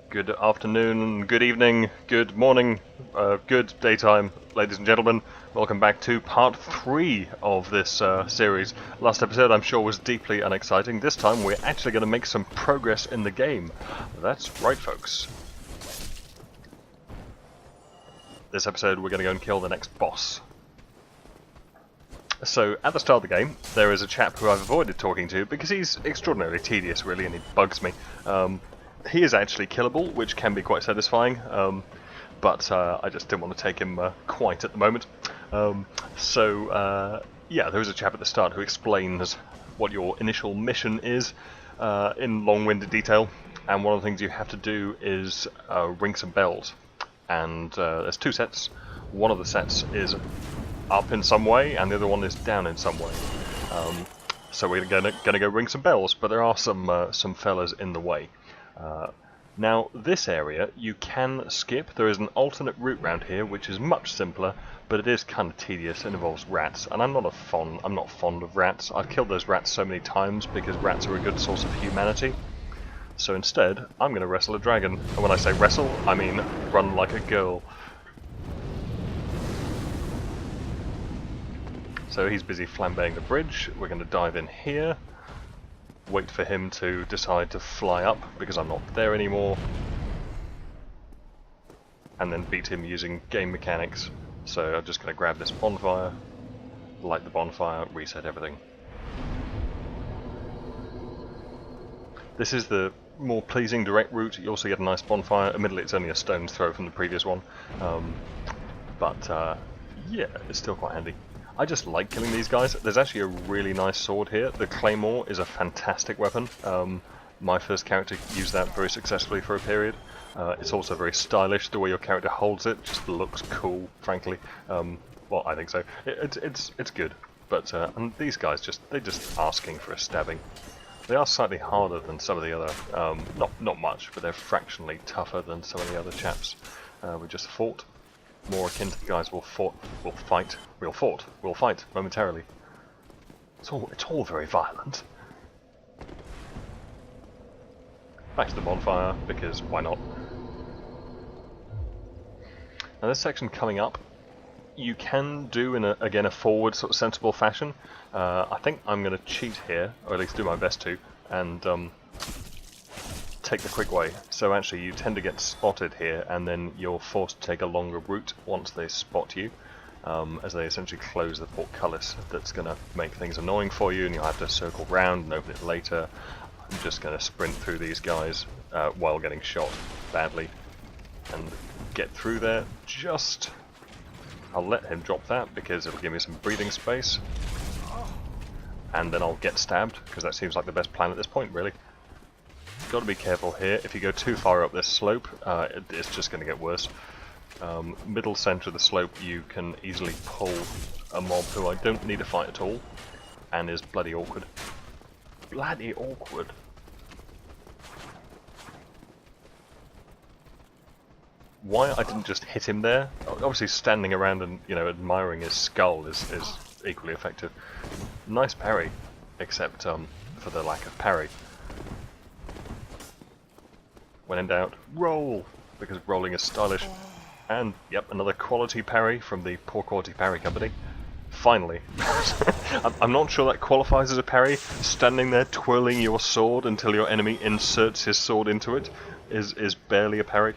Good afternoon, good evening, good morning, good daytime, ladies and gentlemen. Welcome back to part 3 of this series. Last episode, I'm sure, was deeply unexciting. This time, we're actually going to make some progress in the game. That's right, folks. This episode, we're going to go and kill the next boss. So, at the start of the game, there is a chap who I've avoided talking to because he's extraordinarily tedious, really, and he bugs me. He is actually killable, which can be quite satisfying, but I just didn't want to take him quite at the moment. Yeah, there is a chap at the start who explains what your initial mission is in long-winded detail, and one of the things you have to do is ring some bells. And there's two sets. One of the sets is up in some way, and the other one is down in some way. So we're gonna go ring some bells, but there are some fellas in the way. Now, this area you can skip. There is an alternate route round here, which is much simpler, but it is kind of tedious and involves rats. And I'm not fond of rats. I've killed those rats so many times because rats are a good source of humanity. So instead, I'm going to wrestle a dragon. And when I say wrestle, I mean run like a girl. So he's busy flambeing the bridge. We're going to dive in here. Wait for him to decide to fly up because I'm not there anymore, and then beat him using game mechanics. So I'm just going to grab this bonfire, light the bonfire, reset everything. This is the more pleasing direct route. You also get a nice bonfire. Admittedly, it's only a stone's throw from the previous one, yeah, it's still quite handy. I just like killing these guys. There's actually a really nice sword here. The Claymore is a fantastic weapon. My first character used that very successfully for a period. It's also very stylish. The way your character holds it just looks cool, frankly. Well, I think so. It's good. But and these guys they're just asking for a stabbing. They are slightly harder than some of the other. Not much, but they're fractionally tougher than some of the other chaps we just fought. More akin to the guys we'll fight momentarily. It's all very violent. Back to the bonfire, because why not? Now this section coming up, you can do in a forward sort of sensible fashion. I think I'm going to cheat here, or at least do my best to, and take the quick way. So actually you tend to get spotted here, and then you're forced to take a longer route once they spot you, as they essentially close the portcullis. That's going to make things annoying for you, and you'll have to circle round and open it later. I'm just going to sprint through these guys while getting shot badly and get through there. I'll let him drop that because it'll give me some breathing space, and then I'll get stabbed, because that seems like the best plan at this point, really. Got to be careful here. If you go too far up this slope, it's just going to get worse. Middle centre of the slope, you can easily pull a mob who I don't need to fight at all, and is bloody awkward. Bloody awkward. Why I didn't just hit him there? Obviously, standing around and admiring his skull is equally effective. Nice parry, except for the lack of parry. When in doubt, roll! Because rolling is stylish. And, yep, another quality parry from the Poor Quality Parry Company. Finally. I'm not sure that qualifies as a parry. Standing there twirling your sword until your enemy inserts his sword into it is barely a parry.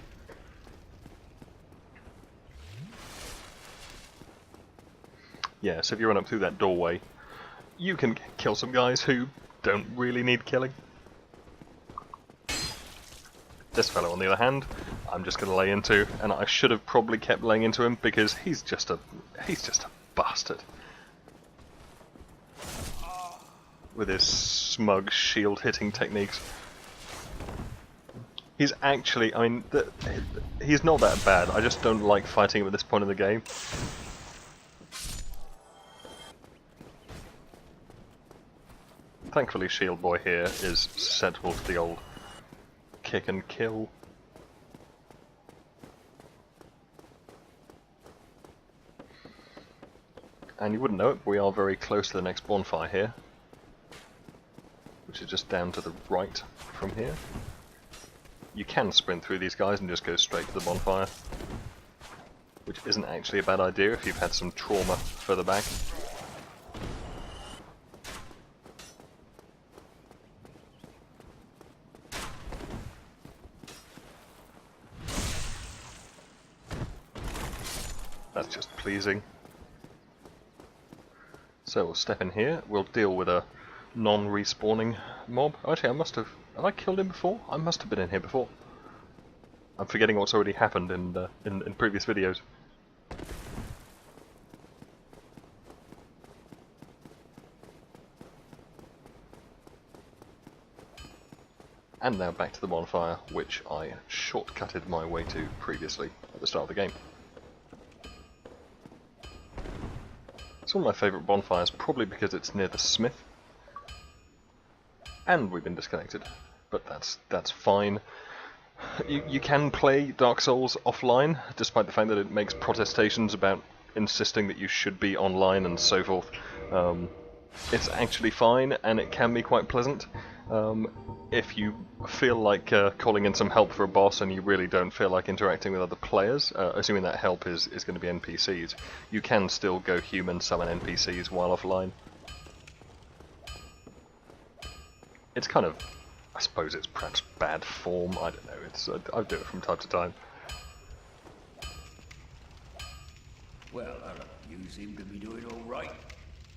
Yeah, so if you run up through that doorway, you can kill some guys who don't really need killing. This fellow, on the other hand, I'm just going to lay into, and I should have probably kept laying into him because he's just a bastard. With his smug shield hitting techniques. He's actually, I mean, he's not that bad. I just don't like fighting him at this point in the game. Thankfully, Shield Boy here is susceptible to the old kick and kill. And you wouldn't know it, but we are very close to the next bonfire here, which is just down to the right from here. You can sprint through these guys and just go straight to the bonfire, which isn't actually a bad idea if you've had some trauma further back. That's just pleasing. So we'll step in here, we'll deal with a non-respawning mob. Actually, have I killed him before? I must have been in here before. I'm forgetting what's already happened in previous videos. And now back to the bonfire, which I shortcutted my way to previously at the start of the game. It's one of my favourite bonfires, probably because it's near the smith. And we've been disconnected, but that's fine. You can play Dark Souls offline, despite the fact that it makes protestations about insisting that you should be online and so forth. It's actually fine, and it can be quite pleasant. If you feel like calling in some help for a boss and you really don't feel like interacting with other players, assuming that help is going to be NPCs, you can still go human summon NPCs while offline. It's kind of, I suppose it's perhaps bad form, I don't know, I do it from time to time. Well, you seem to be doing all right.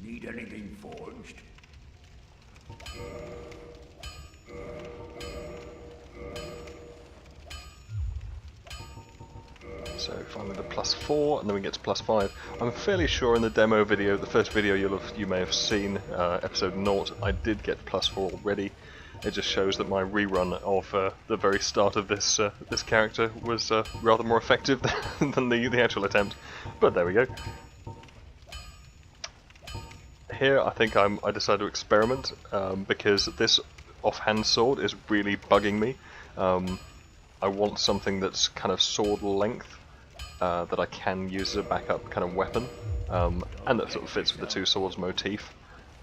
Need anything forged? So if I'm with a +4 and then we get to +5, I'm fairly sure in the demo video, the first video you may have seen, episode 0, I did get +4 already. It just shows that my rerun of the very start of this this character was rather more effective than the actual attempt. But there we go. Here I think I decided to experiment because this offhand sword is really bugging me. I want something that's kind of sword length that I can use as a backup kind of weapon, and that sort of fits with the two swords motif,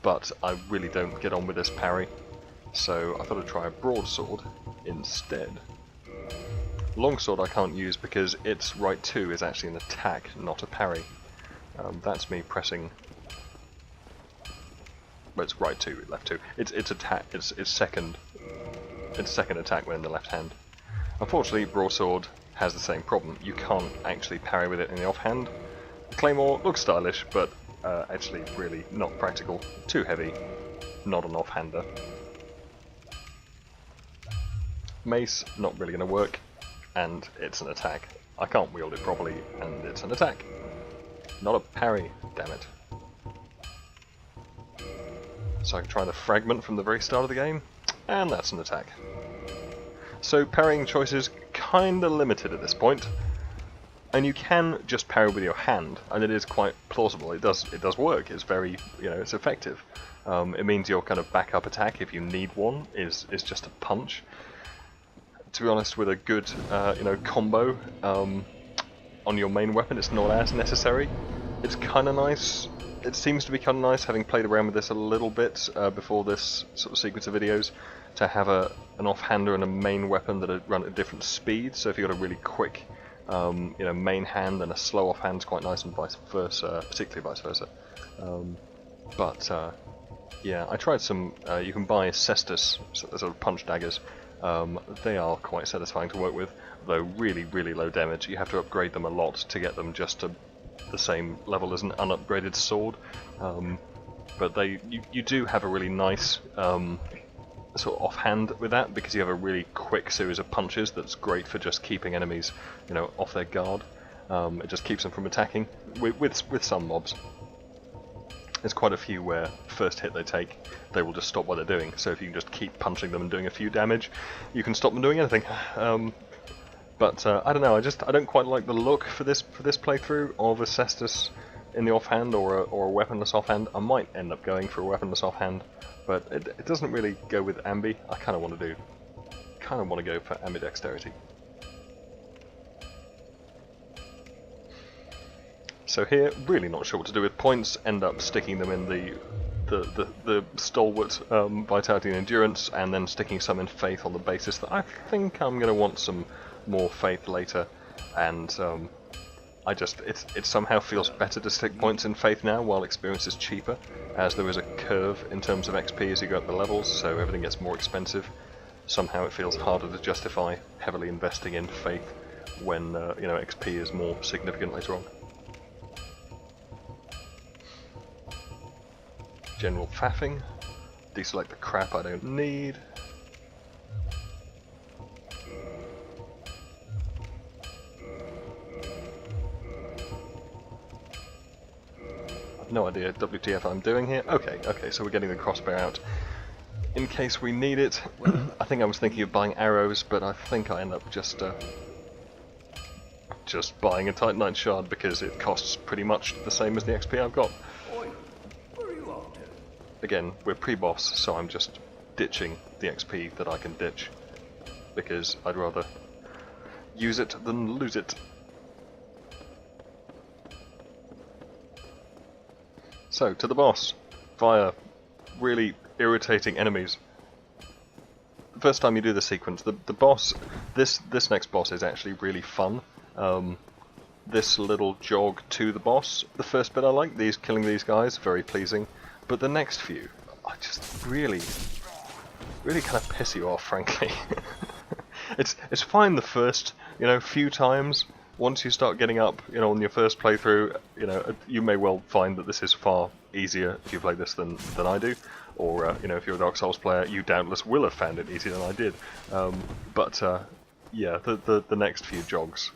but I really don't get on with this parry, so I thought I'd try a broadsword instead. Longsword I can't use because its right 2 is actually an attack, not a parry. That's me pressing. Well, it's right 2, left 2. It's attack. It's second attack when in the left hand. Unfortunately, broadsword has the same problem. You can't actually parry with it in the offhand. Claymore looks stylish, but actually really not practical. Too heavy, not an offhander. Mace, not really going to work, and it's an attack. I can't wield it properly, and it's an attack. Not a parry, damn it. So I can try the fragment from the very start of the game, and that's an attack. So parrying choices kinda limited at this point, and you can just parry with your hand, and it is quite plausible. It does work. It's very, it's effective. It means your kind of backup attack, if you need one, is just a punch. To be honest, with a good combo on your main weapon, it's not as necessary. It's kind of nice. It seems to be kind of nice, having played around with this a little bit before this sort of sequence of videos, to have an offhander and a main weapon that run at different speeds. So if you've got a really quick, main hand and a slow offhand, it's quite nice, and vice versa, particularly vice versa. Yeah, I tried some. You can buy cestus, sort of punch daggers. They are quite satisfying to work with, though really, really low damage. You have to upgrade them a lot to get them just to the same level as an unupgraded sword, but you do have a really nice sort of offhand with that, because you have a really quick series of punches that's great for just keeping enemies off their guard. It just keeps them from attacking with some mobs. There's quite a few where first hit they take, they will just stop what they're doing, so if you can just keep punching them and doing a few damage, you can stop them doing anything. But I don't know. I don't quite like the look for this playthrough of a cestus in the offhand or a weaponless offhand. I might end up going for a weaponless offhand, but it doesn't really go with ambi. I kind of want to go for ambidexterity. So here, really not sure what to do with points. End up sticking them in the the stalwart vitality and endurance, and then sticking some in faith on the basis that I think I'm going to want some more faith later, and it somehow feels better to stick points in faith now while experience is cheaper, as there is a curve in terms of XP as you go up the levels, so everything gets more expensive. Somehow it feels harder to justify heavily investing in faith when XP is more significant later on. General faffing. Deselect the crap I don't need. I've no idea WTF I'm doing here. Okay, so we're getting the crossbow out in case we need it. I think I was thinking of buying arrows, but I think I end up just buying a Titanite shard because it costs pretty much the same as the XP I've got. Oi, where are you off to? Again, we're pre-boss, so I'm just ditching the XP that I can ditch, because I'd rather use it than lose it. So, to the boss, via really irritating enemies. The first time you do the sequence, the boss, this next boss is actually really fun. This little jog to the boss, the first bit I like, killing these guys, very pleasing. But the next few, I just really kind of piss you off, frankly. It's fine the first, few times. Once you start getting up, on your first playthrough, you may well find that this is far easier if you play this than I do. Or, if you're a Dark Souls player, you doubtless will have found it easier than I did. Yeah, the next few jogs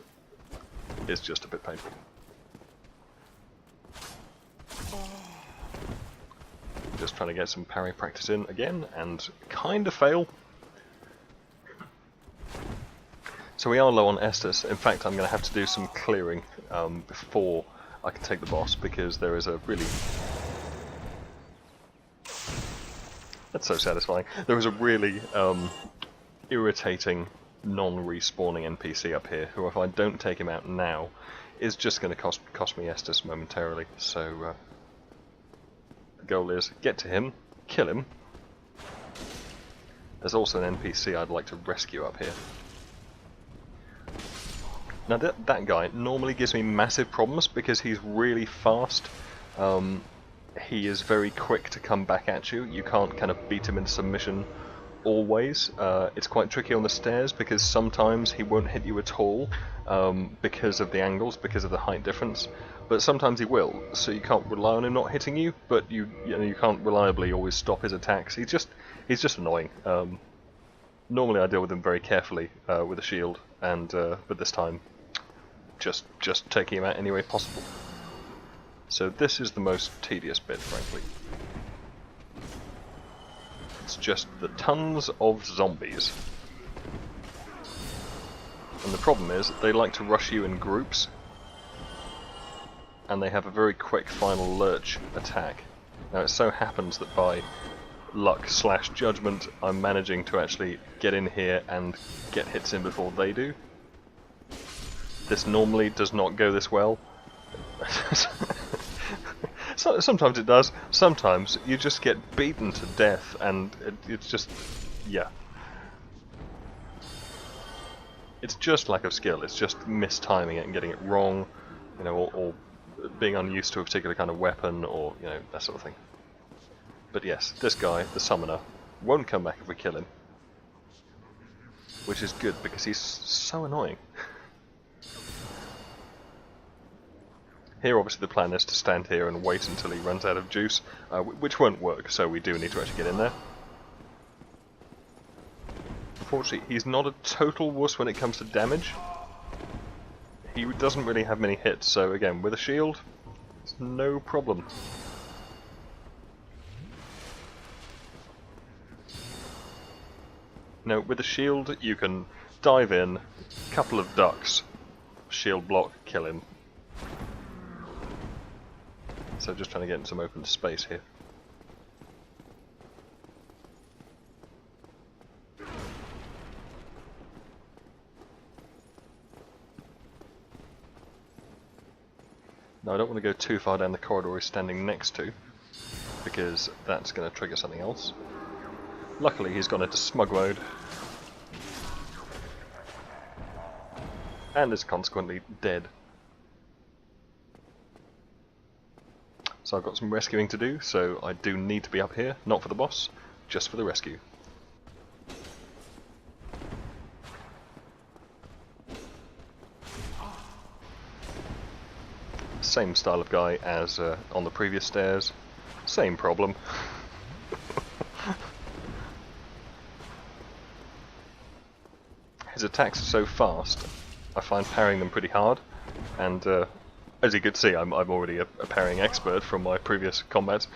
is just a bit painful. Just trying to get some parry practice in again, and kind of fail. So we are low on Estus. In fact, I'm going to have to do some clearing before I can take the boss, because there is a really... That's so satisfying. There is a really irritating non-respawning NPC up here, who if I don't take him out now, is just going to cost me Estus momentarily. So the goal is get to him, kill him. There's also an NPC I'd like to rescue up here. Now that guy normally gives me massive problems because he's really fast. He is very quick to come back at you. You can't kind of beat him in submission always. It's quite tricky on the stairs because sometimes he won't hit you at all because of the angles, because of the height difference. But sometimes he will, so you can't rely on him not hitting you. But you can't reliably always stop his attacks. He's just annoying. Normally I deal with him very carefully with a shield, and but this time just taking him out any way possible. So this is the most tedious bit, frankly. It's just the tons of zombies. And the problem is, they like to rush you in groups, and they have a very quick final lurch attack. Now it so happens that by luck / judgment, I'm managing to actually get in here and get hits in before they do. This normally does not go this well. So, sometimes it does, sometimes you just get beaten to death, and it's just... yeah. It's just lack of skill, it's just mistiming it and getting it wrong, or being unused to a particular kind of weapon, or, that sort of thing. But yes, this guy, the summoner, won't come back if we kill him. Which is good, because he's so annoying. Here, obviously, the plan is to stand here and wait until he runs out of juice, which won't work, so we do need to actually get in there. Unfortunately, he's not a total wuss when it comes to damage. He doesn't really have many hits, so again, with a shield, it's no problem. Now, with a shield, you can dive in, couple of ducks, shield block, kill him. So just trying to get in some open space here. Now I don't want to go too far down the corridor he's standing next to, because that's going to trigger something else. Luckily he's gone into smug mode, and is consequently dead. So I've got some rescuing to do, so I do need to be up here, not for the boss, just for the rescue. Same style of guy as on the previous stairs, same problem. His attacks are so fast, I find parrying them pretty hard, and as you can see, I'm already a parrying expert from my previous combats.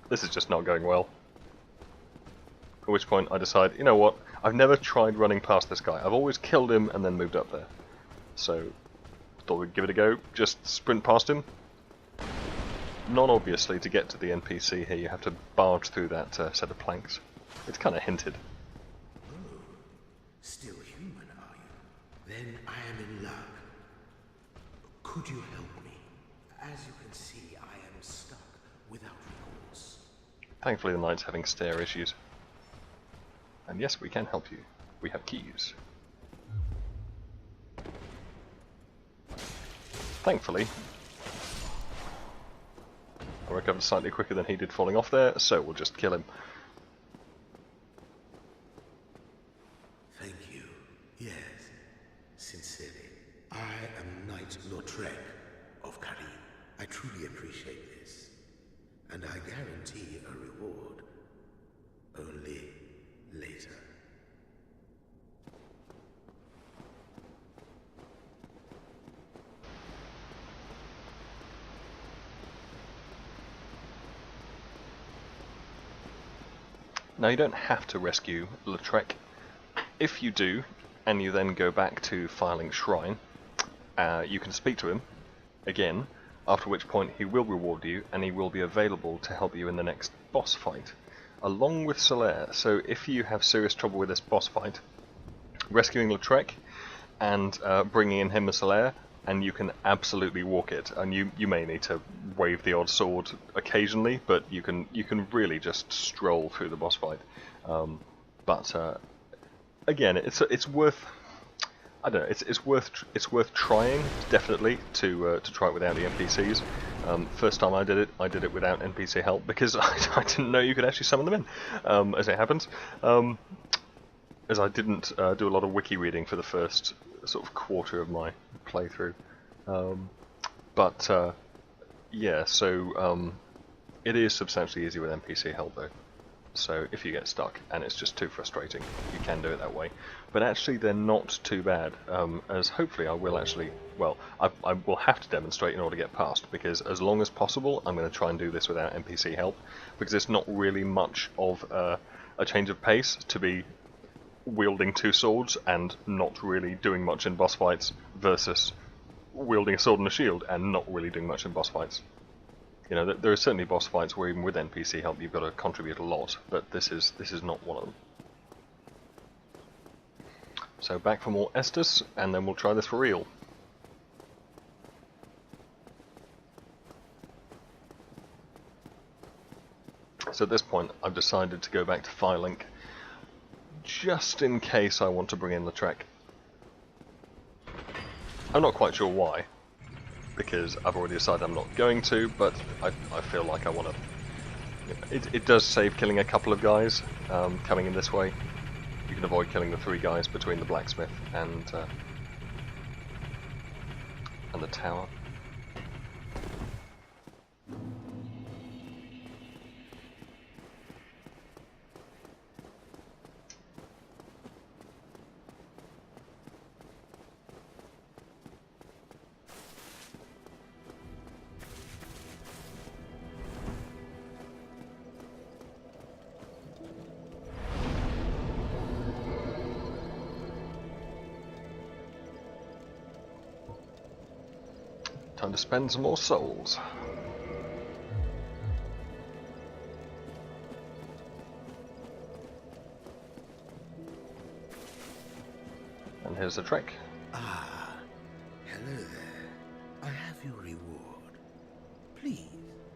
This is just not going well. At which point I decide, you know what, I've never tried running past this guy. I've always killed him and then moved up there. So, thought we'd give it a go, just sprint past him. Non-obviously, to get to the NPC here you have to barge through that set of planks. It's kind of hinted. Oh, still human, are you? Then I am in luck. Could you help me? As you can see, I am stuck without recourse. Thankfully the knight's having stair issues. And yes, we can help you. We have keys. Thankfully, I recovered slightly quicker than he did falling off there, so we'll just kill him. Thank you. Yes, sincerely. I am Knight Lautrec of Karim. I truly appreciate this. And I guarantee a reward. Only later. Now you don't have to rescue Lautrec. If you do, and you then go back to Firelink Shrine, you can speak to him again, after which point he will reward you and he will be available to help you in the next boss fight, along with Solaire. So if you have serious trouble with this boss fight, rescuing Lautrec and bringing in him as Solaire, and you can absolutely walk it. And you may need to wave the odd sword occasionally, but you can really just stroll through the boss fight. Again, it's worth. I don't know. It's worth trying, definitely, to try it without the NPCs. First time I did it without NPC help because I didn't know you could actually summon them in. As it happens, as I didn't do a lot of wiki reading for the first sort of quarter of my playthrough. Yeah, so it is substantially easier with NPC help though. So if you get stuck and it's just too frustrating, you can do it that way. But actually they're not too bad, as hopefully I will actually, well, I will have to demonstrate in order to get past, because as long as possible I'm going to try and do this without NPC help, because it's not really much of a change of pace to be wielding two swords and not really doing much in boss fights versus wielding a sword and a shield and not really doing much in boss fights. You know, there are certainly boss fights where even with NPC help you've got to contribute a lot, but this is not one of them. So back for more Estus, and then we'll try this for real. So at this point I've decided to go back to Firelink, just in case I want to bring in Lautrec. I'm not quite sure why, because I've already decided I'm not going to, but I feel like I want to. It does save killing a couple of guys coming in this way. You can avoid killing the 3 guys between the blacksmith and the tower. Time to spend some more souls. And here's the trick. Ah, hello there. I have your reward. Please,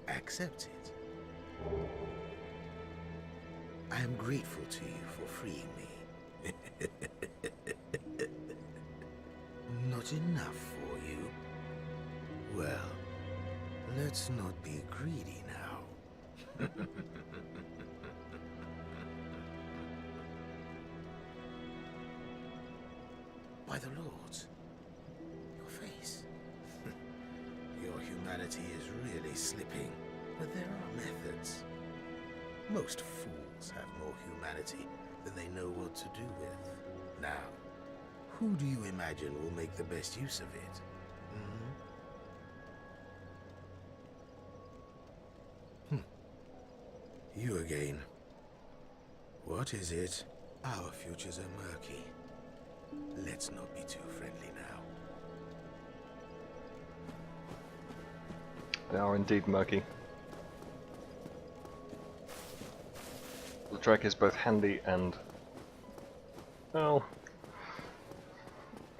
accept it. I am grateful to you for freeing me. Not enough for you? Well, let's not be greedy now. By the Lords, your face. Your humanity is really slipping, but there are methods. Most fools have more humanity than they know what to do with. Now, who do you imagine will make the best use of it? You again. What is it? Our futures are murky. Let's not be too friendly now. They are indeed murky. Lautrec is both handy and... well...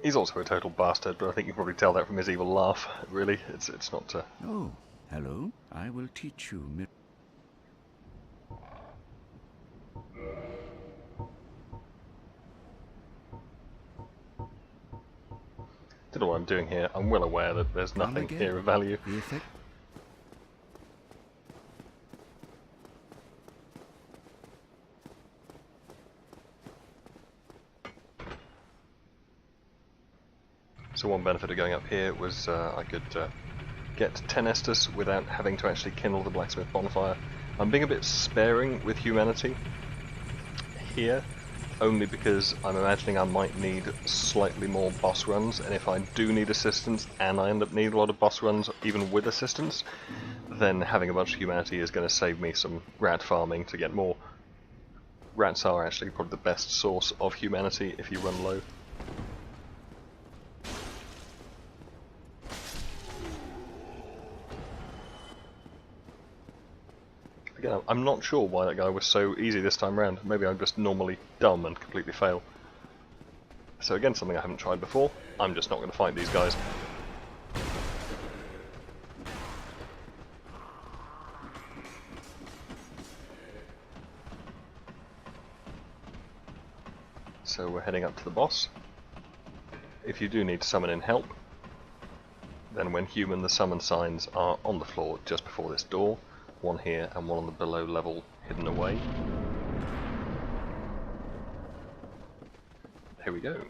he's also a total bastard, but I think you can probably tell that from his evil laugh, really. It's not... Oh, hello. I will teach you. Don't know what I'm doing here. I'm well aware that there's nothing here of value. The effect. So one benefit of going up here was I could get 10 Estus without having to actually kindle the blacksmith bonfire. I'm being a bit sparing with humanity here, only because I'm imagining I might need slightly more boss runs, and if I do need assistance and I end up needing a lot of boss runs even with assistance, then having a bunch of humanity is going to save me some rat farming to get more. Rats are actually probably the best source of humanity if you run low. Again, I'm not sure why that guy was so easy this time round. Maybe I'm just normally dumb and completely fail. So again, something I haven't tried before. I'm just not going to fight these guys. So we're heading up to the boss. If you do need to summon in help, then when human, the summon signs are on the floor just before this door. One here and one on the below level hidden away. Here we go.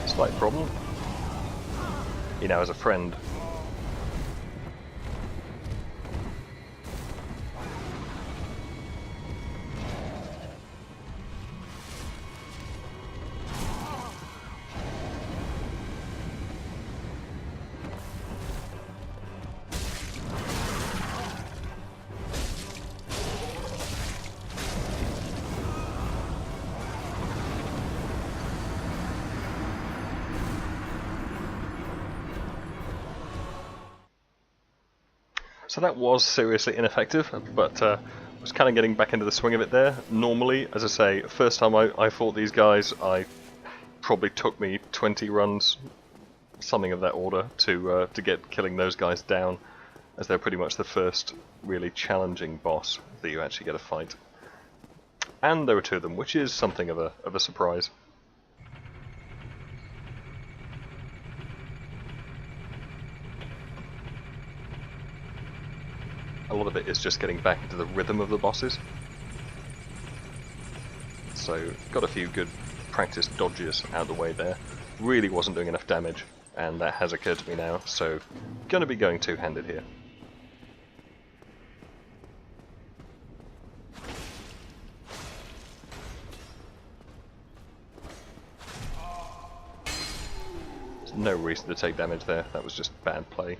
Slight problem. He now has a friend. So that was seriously ineffective, but was kind of getting back into the swing of it there. Normally, as I say, first time I fought these guys, I probably took me 20 runs, something of that order, to get killing those guys down, as they're pretty much the first really challenging boss that you actually get to fight. And there were 2 of them, which is something of a surprise. A lot of it is just getting back into the rhythm of the bosses. So, got a few good practice dodges out of the way there. Really wasn't doing enough damage, and that has occurred to me now, so gonna be going two-handed here. There's no reason to take damage there, that was just bad play.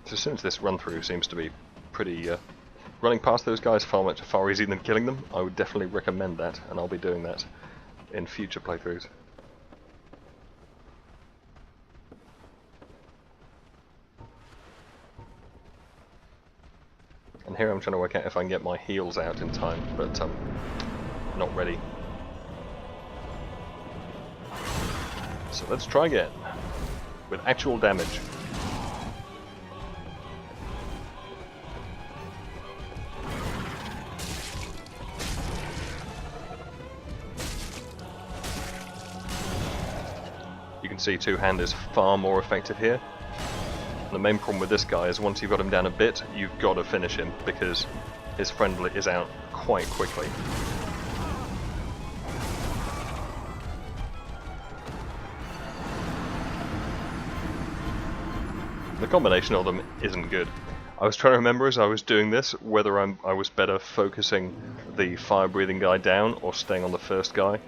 So since this run-through seems to be pretty... running past those guys far easier than killing them, I would definitely recommend that, and I'll be doing that in future playthroughs. And here I'm trying to work out if I can get my heals out in time, but not ready. So let's try again, with actual damage. You can see two-hand is far more effective here. The main problem with this guy is once you've got him down a bit, you've got to finish him because his friendly is out quite quickly. The combination of them isn't good. I was trying to remember as I was doing this whether I was better focusing the fire-breathing guy down or staying on the first guy.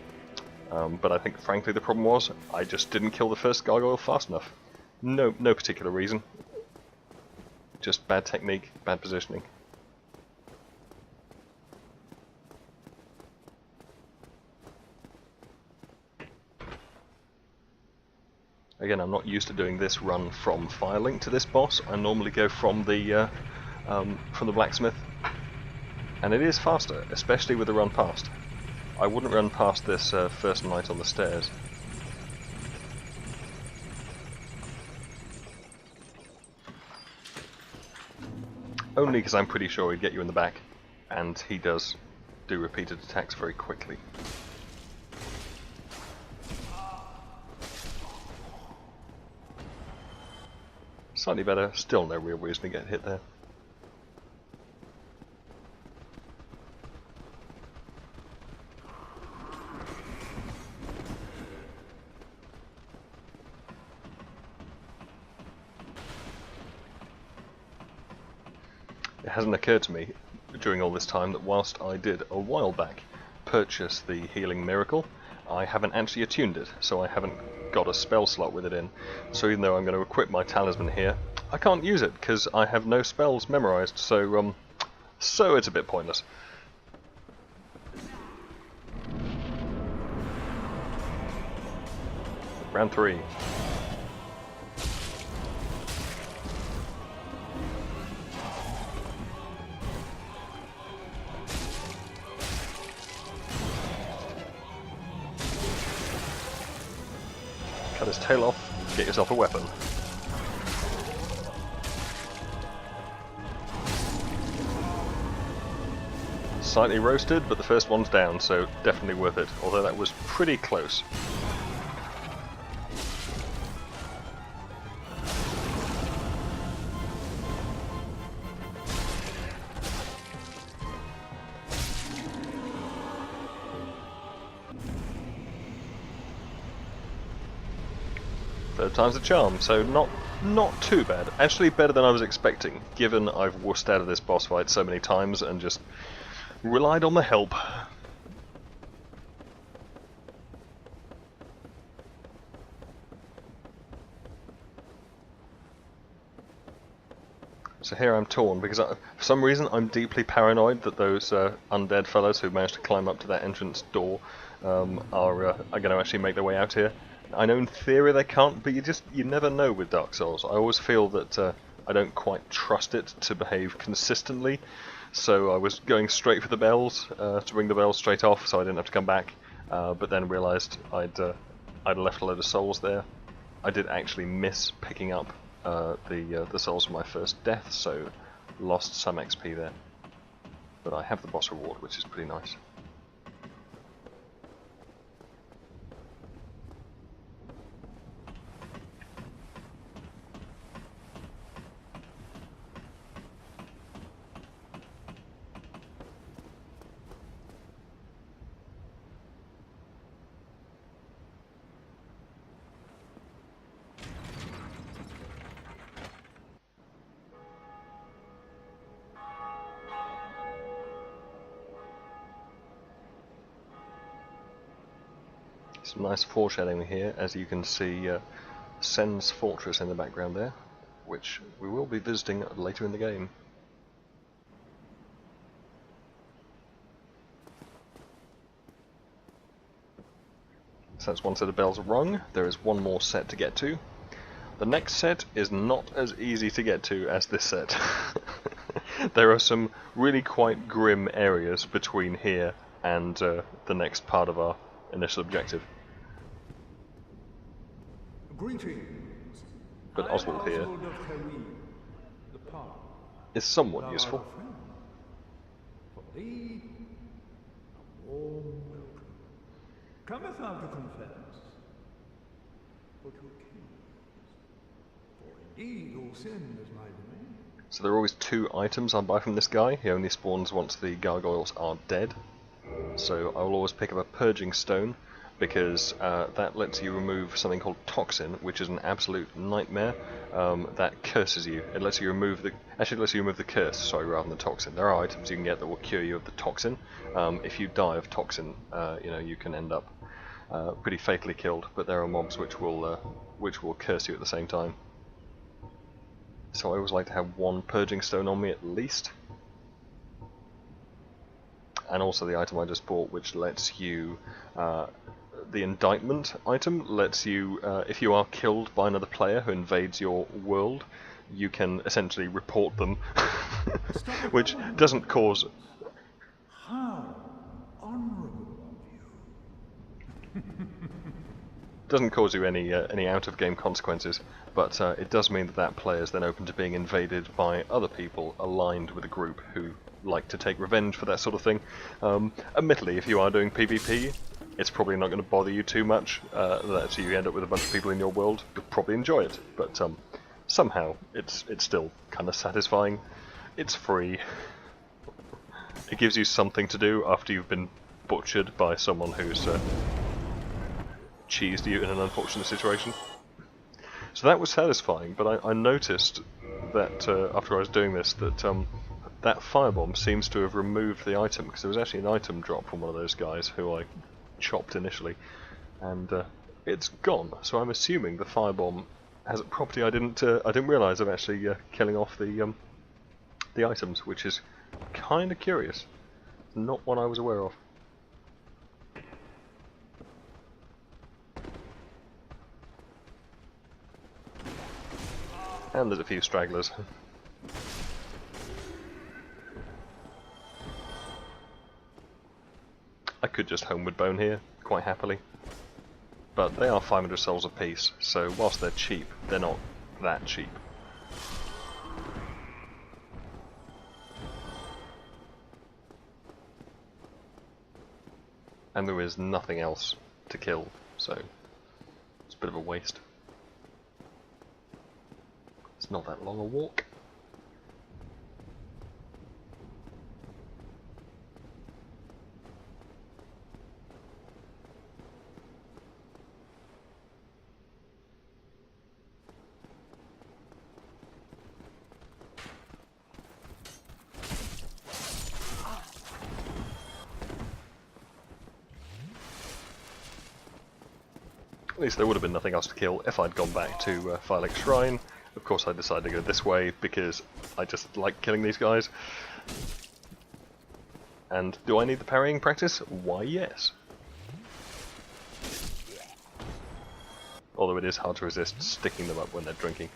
But I think frankly the problem was I just didn't kill the first gargoyle fast enough. No particular reason. Just bad technique, bad positioning. Again, I'm not used to doing this run from Firelink to this boss. I normally go from the blacksmith, and it is faster, especially with the run past. I wouldn't run past this first night on the stairs. Only because I'm pretty sure he'd get you in the back, and he does do repeated attacks very quickly. Slightly better, still no real reason to get hit there. It hasn't occurred to me during all this time that whilst I did a while back purchase the Healing Miracle, I haven't actually attuned it, so I haven't got a spell slot with it in. So even though I'm going to equip my talisman here, I can't use it because I have no spells memorized, so it's a bit pointless. Round 3. Cut his tail off, get yourself a weapon. Slightly roasted, but the first one's down, so definitely worth it, although that was pretty close. Third time's a charm, so not too bad. Actually better than I was expecting, given I've wussed out of this boss fight so many times and just relied on the help. So here I'm torn, because for some reason I'm deeply paranoid that those undead fellas who managed to climb up to that entrance door are going to actually make their way out here. I know in theory they can't, but you never know with Dark Souls. I always feel that I don't quite trust it to behave consistently, so I was going straight for the bells, to bring the bells straight off so I didn't have to come back, but then realised I'd left a load of souls there. I did actually miss picking up the souls from my first death, so lost some XP there. But I have the boss reward, which is pretty nice. Some nice foreshadowing here, as you can see Sen's Fortress in the background there, which we will be visiting later in the game. So that's one set of bells rung. There is one more set to get to. The next set is not as easy to get to as this set. There are some really quite grim areas between here and the next part of our initial objective. Greetings. But Oswald here of Kareem, the park. is somewhat Thou useful. art a friend. For thee, a warm welcome. Cometh thou to confess, but your kings, for indeed all sin is my domain. So there are always two items I buy from this guy. He only spawns once the gargoyles are dead. So I will always pick up a purging stone, because that lets you remove something called toxin, which is an absolute nightmare. That curses you. It lets you remove the curse, sorry, rather than the toxin. There are items you can get that will cure you of the toxin. If you die of toxin, you can end up pretty fatally killed. But there are mobs which will curse you at the same time. So I always like to have one purging stone on me at least. And also the item I just bought, which lets you, the indictment item lets you, if you are killed by another player who invades your world, you can essentially report them, which doesn't cause... How honorable of you. doesn't cause you any out-of-game consequences, but it does mean that that player is then open to being invaded by other people aligned with a group who like to take revenge for that sort of thing. Admittedly, if you are doing PvP, it's probably not going to bother you too much that you end up with a bunch of people in your world. You'll probably enjoy it, but somehow it's still kind of satisfying. It's free. It gives you something to do after you've been butchered by someone who's cheesed you in an unfortunate situation. So that was satisfying, but I noticed that after I was doing this that that firebomb seems to have removed the item, because there was actually an item drop from one of those guys who I chopped initially, and it's gone. So I'm assuming the firebomb has a property I didn't realise of actually killing off the items, which is kind of curious. Not one I was aware of. And there's a few stragglers. I could just homeward bone here, quite happily. But they are 500 souls apiece, so whilst they're cheap, they're not that cheap. And there is nothing else to kill, so it's a bit of a waste. It's not that long a walk. At least there would have been nothing else to kill if I'd gone back to Firelink Shrine, Of course I decided to go this way because I just like killing these guys. And do I need the parrying practice? Why, yes. Although it is hard to resist sticking them up when they're drinking.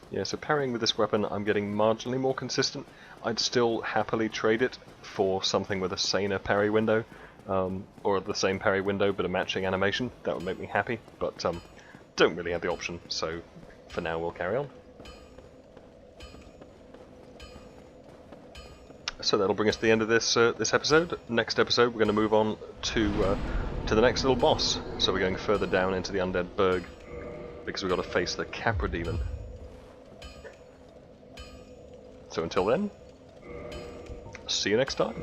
Yeah, so parrying with this weapon, I'm getting marginally more consistent. I'd still happily trade it for something with a saner parry window, or the same parry window but a matching animation. That would make me happy, but don't really have the option, so for now we'll carry on. So that'll bring us to the end of this this episode. Next episode we're going to move on to the next little boss. So we're going further down into the Undead Burg, because we've got to face the Capra Demon. So until then, see you next time.